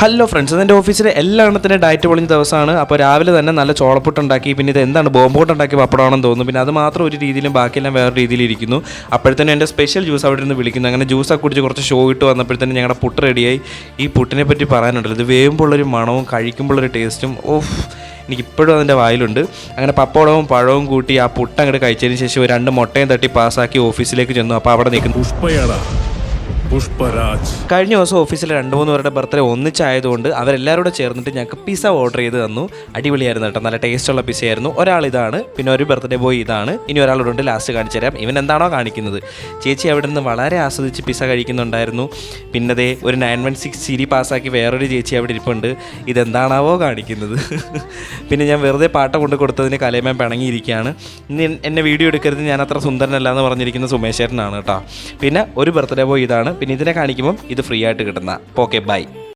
Hello friends, എൻ്റെ ഓഫീസിൽ എല്ലാ എണ്ണത്തിൻ്റെ ഡയറ്റ് പൊളിഞ്ഞ ദിവസമാണ്. അപ്പോൾ രാവിലെ തന്നെ നല്ല ചോളപ്പുട്ടുണ്ടാക്കി, പിന്നെ ഇത് എന്താണ് ബോംബോട്ടുണ്ടാക്കി പപ്പടമാണെന്ന് തോന്നുന്നു. പിന്നെ അത് മാത്രം ഒരു രീതിയിലും ബാക്കിയെല്ലാം വേറെ രീതിയിലിരിക്കുന്നു. അപ്പോഴത്തേനും എൻ്റെ സ്പെഷ്യൽ ജ്യൂസ് അവിടെ നിന്ന് വിളിക്കുന്നു. അങ്ങനെ ജ്യൂസൊക്കെ കുടിച്ച് കുറച്ച് ഷോ ഇട്ട് വന്നപ്പോഴത്തേനും ഞങ്ങളുടെ പുട്ട് റെഡിയായി. ഈ പുട്ടിനെ പറ്റി പറയാനുണ്ടല്ലോ, ഇത് വേവുമ്പോഴുള്ളൊരു മണവും കഴിക്കുമ്പോഴൊരു ടേസ്റ്റും എനിക്കിപ്പോഴും അതിൻ്റെ വായിലുണ്ട്. അങ്ങനെ പപ്പടവും പഴവും കൂട്ടി ആ പുട്ട് അങ്ങോട്ട് കഴിച്ചതിന് ശേഷം 2 മുട്ടയും തട്ടി പാസ്സാക്കി ഓഫീസിലേക്ക് ചെന്നു. അപ്പോൾ അവിടെ നിൽക്കുന്നു പുഷ്പരാജ്. കഴിഞ്ഞ ദിവസം ഓഫീസിൽ 2-3 പേരുടെ ബർത്ത്ഡേ ഒന്നിച്ചായതുകൊണ്ട് അവരെല്ലാവരും കൂടെ ചേർന്നിട്ട് ഞങ്ങൾക്ക് പിസ്സ ഓർഡർ ചെയ്ത് തന്നു. അടിപൊളിയായിരുന്നു കേട്ടോ, നല്ല ടേസ്റ്റുള്ള പിസ്സയായിരുന്നു. ഒരാൾ ഇതാണ്, പിന്നെ ഒരു ബർത്ത്ഡേ ബോയ് ഇതാണ്, ഇനി ഒരാളോടുണ്ട് ലാസ്റ്റ് കാണിച്ചു തരാം. ഇവൻ എന്താണോ കാണിക്കുന്നത്. ചേച്ചി അവിടെ നിന്ന് വളരെ ആസ്വദിച്ച് പിസ്സ കഴിക്കുന്നുണ്ടായിരുന്നു. പിന്നെ ദേ ഒരു 916 സിരി പാസ്സാക്കി വേറൊരു ചേച്ചി അവിടെ ഇരിപ്പുണ്ട്. ഇതെന്താണാവോ കാണിക്കുന്നത്. പിന്നെ ഞാൻ വെറുതെ പാട്ട കൊണ്ട് കൊടുത്തതിന് കലയമ്മ പിണങ്ങിയിരിക്കുകയാണ്. ഇനി എന്നെ വീഡിയോ എടുക്കരുത്, ഞാൻ അത്ര സുന്ദരനല്ല എന്ന് പറഞ്ഞിരിക്കുന്ന സുമേശ്വരനാണ് കേട്ടോ. പിന്നെ ഒരു ബർത്ത്ഡേ ബോയ് ഇതാണ്. പിന്നെ ഇതിനെ കാണിക്കുമ്പം ഇത് ഫ്രീ ആയിട്ട് കിട്ടുന്ന. Okay, by.